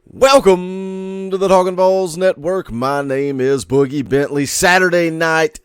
Welcome to the Talkin Vols Network. My name is Boogie Bentley. Saturday night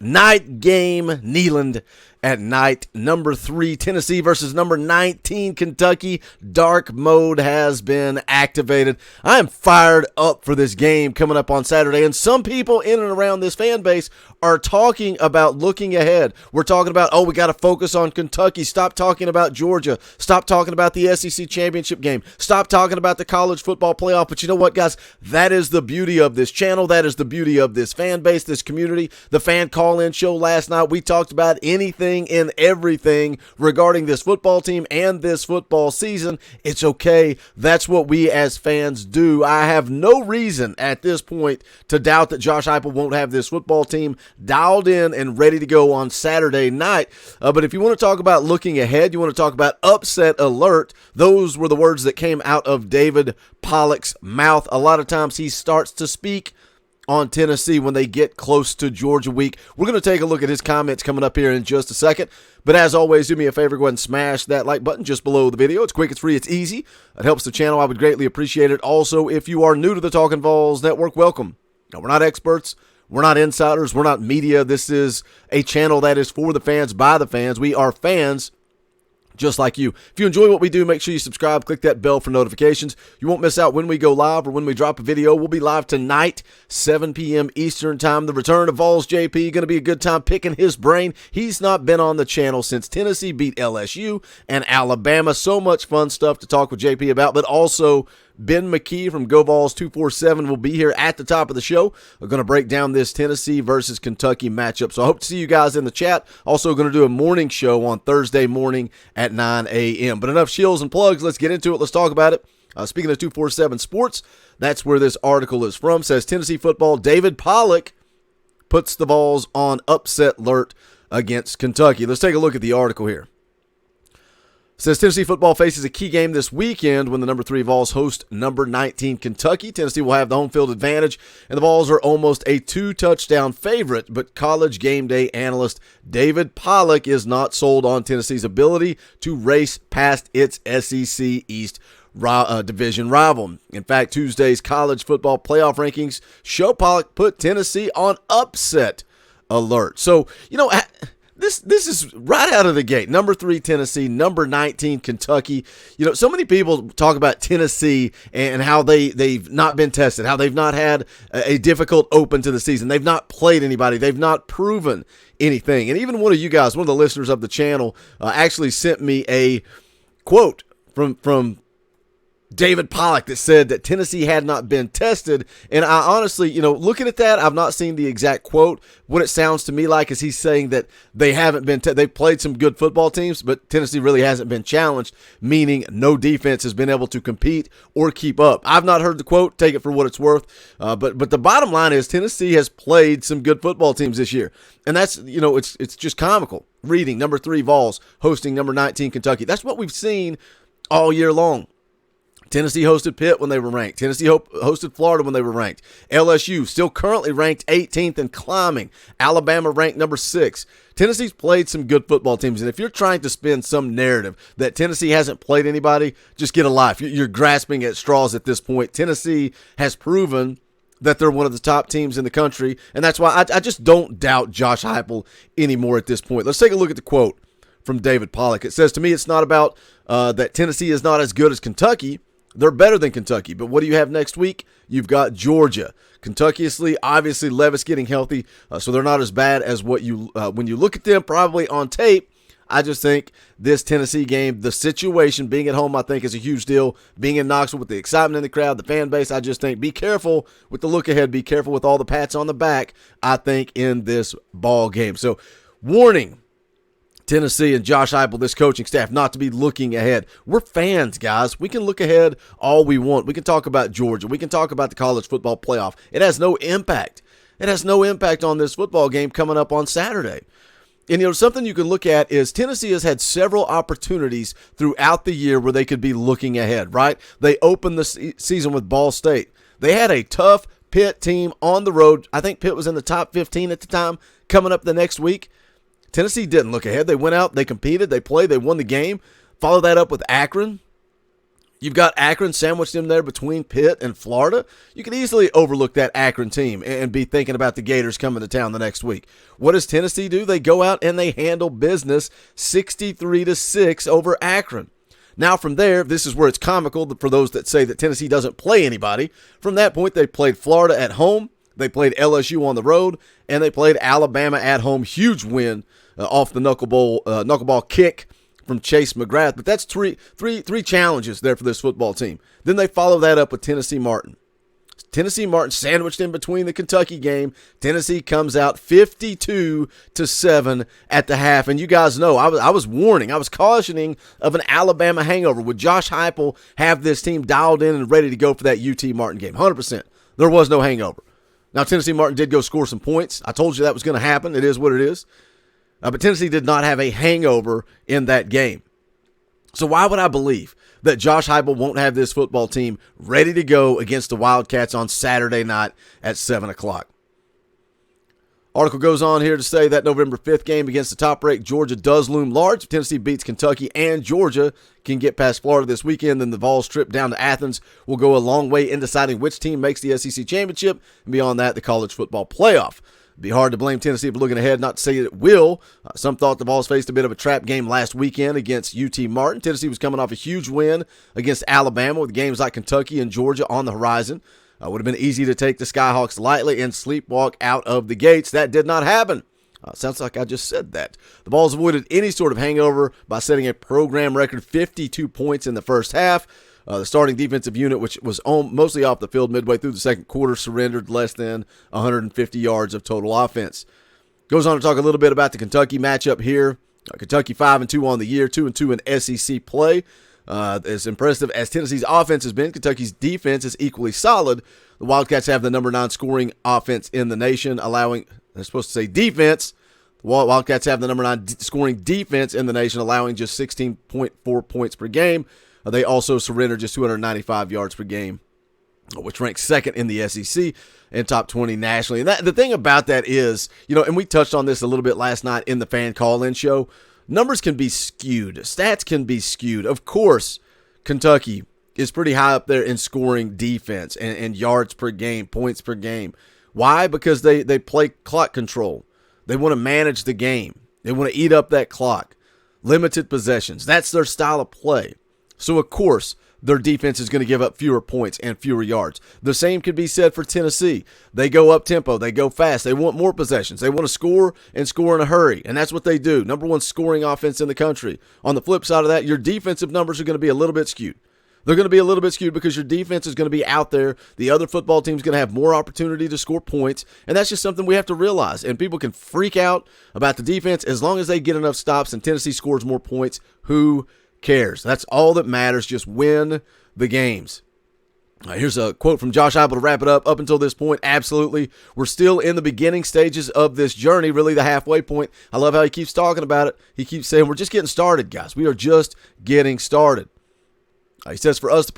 game, Neyland at night. Number 3, Tennessee versus number 19, Kentucky. Dark mode has been activated. I am fired up for this game coming up on Saturday, and some people in and around this fan base are talking about looking ahead. We're talking about, we got to focus on Kentucky. Stop talking about Georgia. Stop talking about the SEC championship game. Stop talking about the college football playoff. But you know what, guys? That is the beauty of this channel. That is the beauty of this fan base, this community. The fan call-in show last night, we talked about anything and everything regarding this football team and this football season. It's okay. That's what we as fans do. I have no reason at this point to doubt that Josh Heupel won't have this football team dialed in and ready to go on Saturday night. But if you want to talk about looking ahead, you want to talk about upset alert, those were the words that came out of David Pollack's mouth. A lot of times he starts to speak on Tennessee when they get close to Georgia week. We're going to take a look at his comments coming up here in just a second. But as always, do me a favor, go ahead and smash that like button just below the video. It's quick, it's free, it's easy. It helps the channel. I would greatly appreciate it. Also, if you are new to the Talkin Vols Network, welcome. Now, we're not experts. We're not insiders. We're not media. This is a channel that is for the fans, by the fans. We are fans just like you. If you enjoy what we do, make sure you subscribe, click that bell for notifications. You won't miss out when we go live or when we drop a video. We'll be live tonight, 7 p.m. Eastern time. The return of Vols JP, going to be a good time picking his brain. He's not been on the channel since Tennessee beat LSU and Alabama. So much fun stuff to talk with JP about, but also Ben McKee from Vols 247 will be here at the top of the show. We're going to break down this Tennessee versus Kentucky matchup. So I hope to see you guys in the chat. Also going to do a morning show on Thursday morning at 9 a.m. But enough shills and plugs. Let's get into it. Let's talk about it. Speaking of 247 Sports, that's where this article is from. Says Tennessee football, David Pollack puts the Vols on upset alert against Kentucky. Let's take a look at the article here. Says Tennessee football faces a key game this weekend when the number 3 Vols host number 19 Kentucky. Tennessee will have the home field advantage, and the Vols are almost a 2-touchdown favorite, but College Game Day analyst David Pollack is not sold on Tennessee's ability to race past its SEC East division rival. In fact, Tuesday's college football playoff rankings show Pollack put Tennessee on upset alert. So, This is right out of the gate. Number 3, Tennessee. Number 19, Kentucky. So many people talk about Tennessee and how they've not been tested, how they've not had a difficult open to the season. They've not played anybody. They've not proven anything. And even one of you guys, one of the listeners of the channel, actually sent me a quote from David Pollack that said that Tennessee had not been tested. And I honestly, looking at that, I've not seen the exact quote. What it sounds to me like is he's saying that they haven't been they've played some good football teams, but Tennessee really hasn't been challenged, meaning no defense has been able to compete or keep up. I've not heard the quote. Take it for what it's worth. But the bottom line is Tennessee has played some good football teams this year. And that's, it's just comical. Reading number 3 Vols hosting number 19 Kentucky. That's what we've seen all year long. Tennessee hosted Pitt when they were ranked. Tennessee hosted Florida when they were ranked. LSU still currently ranked 18th and climbing. Alabama ranked number 6. Tennessee's played some good football teams, and if you're trying to spin some narrative that Tennessee hasn't played anybody, just get a life. You're grasping at straws at this point. Tennessee has proven that they're one of the top teams in the country, and that's why I just don't doubt Josh Heupel anymore at this point. Let's take a look at the quote from David Pollack. It says, "To me, it's not about that Tennessee is not as good as Kentucky. They're better than Kentucky, but what do you have next week? You've got Georgia. Kentucky, obviously, Levis getting healthy, so they're not as bad as what you when you look at them probably on tape. I just think this Tennessee game, the situation, being at home, I think is a huge deal. Being in Knoxville with the excitement in the crowd, the fan base, I just think be careful with the look ahead. Be careful with all the pats on the back, I think, in this ball game. So, warning. Tennessee and Josh Heupel, this coaching staff, not to be looking ahead. We're fans, guys. We can look ahead all we want. We can talk about Georgia. We can talk about the college football playoff. It has no impact. It has no impact on this football game coming up on Saturday. And, something you can look at is Tennessee has had several opportunities throughout the year where they could be looking ahead, right? They opened the season with Ball State. They had a tough Pitt team on the road. I think Pitt was in the top 15 at the time. Coming up the next week, Tennessee didn't look ahead. They went out, they competed, they played, they won the game. Follow that up with Akron. You've got Akron sandwiched in there between Pitt and Florida. You can easily overlook that Akron team and be thinking about the Gators coming to town the next week. What does Tennessee do? They go out and they handle business 63-6 over Akron. Now from there, this is where it's comical for those that say that Tennessee doesn't play anybody. From that point, they played Florida at home, they played LSU on the road, and they played Alabama at home. Huge win off the knuckleball kick from Chase McGrath. But that's three challenges there for this football team. Then they follow that up with Tennessee Martin. Tennessee Martin sandwiched in between the Kentucky game. Tennessee comes out 52-7 at the half. And you guys know, I was cautioning of an Alabama hangover. Would Josh Heupel have this team dialed in and ready to go for that UT Martin game? 100%. There was no hangover. Now, Tennessee Martin did go score some points. I told you that was going to happen. It is what it is. But Tennessee did not have a hangover in that game. So why would I believe that Josh Heupel won't have this football team ready to go against the Wildcats on Saturday night at 7 o'clock? Article goes on here to say that November 5th game against the top-ranked Georgia does loom large. If Tennessee beats Kentucky and Georgia can get past Florida this weekend, then the Vols trip down to Athens will go a long way in deciding which team makes the SEC championship, and beyond that, the college football playoff. It'd be hard to blame Tennessee for looking ahead, not to say it will. Some thought the Vols faced a bit of a trap game last weekend against UT Martin. Tennessee was coming off a huge win against Alabama with games like Kentucky and Georgia on the horizon. Would have been easy to take the Skyhawks lightly and sleepwalk out of the gates. That did not happen. Sounds like I just said that. The Vols avoided any sort of hangover by setting a program record 52 points in the first half. The starting defensive unit, which was mostly off the field midway through the second quarter, surrendered less than 150 yards of total offense. Goes on to talk a little bit about the Kentucky matchup here. Kentucky 5-2 on the year, 2-2 in SEC play. As impressive as Tennessee's offense has been, Kentucky's defense is equally solid. The Wildcats have the number 9 scoring offense in the nation, they're supposed to say defense. The Wildcats have the number 9 scoring defense in the nation, allowing just 16.4 points per game. They also surrender just 295 yards per game, which ranks second in the SEC and top 20 nationally. And the thing about that is, and we touched on this a little bit last night in the fan call-in show, numbers can be skewed. Stats can be skewed. Of course, Kentucky is pretty high up there in scoring defense and yards per game, points per game. Why? Because they play clock control. They want to manage the game. They want to eat up that clock. Limited possessions. That's their style of play. So, of course, their defense is going to give up fewer points and fewer yards. The same could be said for Tennessee. They go up tempo. They go fast. They want more possessions. They want to score and score in a hurry, and that's what they do. Number 1 scoring offense in the country. On the flip side of that, your defensive numbers are going to be a little bit skewed. They're going to be a little bit skewed because your defense is going to be out there. The other football team is going to have more opportunity to score points, and that's just something we have to realize. And people can freak out about the defense as long as they get enough stops and Tennessee scores more points. Who cares? That's all that matters. Just win the games. Here's a quote from Josh Heupel to wrap it up. Up until this point, absolutely, we're still in the beginning stages of this journey, really the halfway point. I love how he keeps talking about it. He keeps saying, we're just getting started, guys. We are just getting started. He says for us, the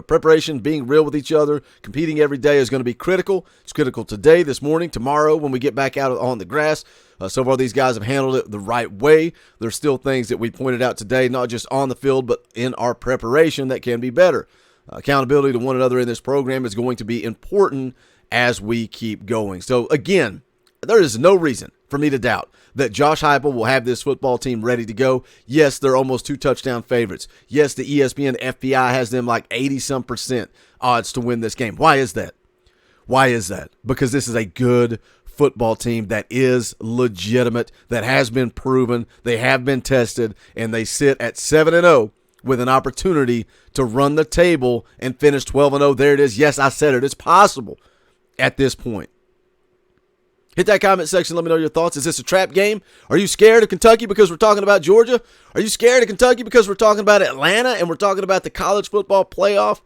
preparation, being real with each other, competing every day is going to be critical. It's critical today, this morning, tomorrow when we get back out on the grass. So far, these guys have handled it the right way. There's still things that we pointed out today, not just on the field, but in our preparation that can be better. Accountability to one another in this program is going to be important as we keep going. So, again, there is no reason for me to doubt that Josh Heupel will have this football team ready to go. Yes, they're almost 2 touchdown favorites. Yes, the ESPN FPI has them like 80-some% odds to win this game. Why is that? Why is that? Because this is a good football team that is legitimate, that has been proven, they have been tested, and they sit at 7-0 with an opportunity to run the table and finish 12-0. There it is. Yes, I said it. It's possible at this point. Hit that comment section. Let me know your thoughts. Is this a trap game? Are you scared of Kentucky because we're talking about Georgia? Are you scared of Kentucky because we're talking about Atlanta and we're talking about the college football playoff?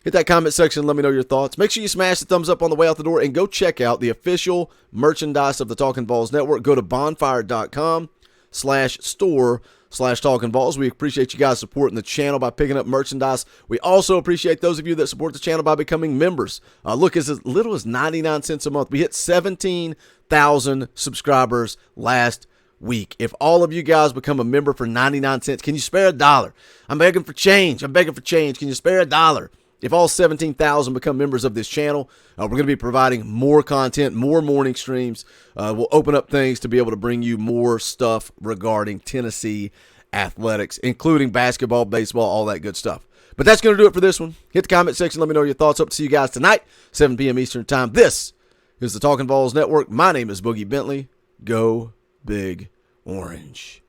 Hit that comment section. Let me know your thoughts. Make sure you smash the thumbs up on the way out the door and go check out the official merchandise of the Talkin Vols Network. Go to bonfire.com/store/Talkin Vols. We appreciate you guys supporting the channel by picking up merchandise. We also appreciate those of you that support the channel by becoming members. Look, as little as 99 cents a month. We hit 17,000 subscribers last week. If all of you guys become a member for 99 cents, can you spare $1? I'm begging for change. Can you spare $1? If all 17,000 become members of this channel, we're going to be providing more content, more morning streams. We'll open up things to be able to bring you more stuff regarding Tennessee athletics, including basketball, baseball, all that good stuff. But that's going to do it for this one. Hit the comment section. Let me know your thoughts. Hope to see you guys tonight, 7 p.m. Eastern Time. This is the Talkin' Vols Network. My name is Boogie Bentley. Go Big Orange.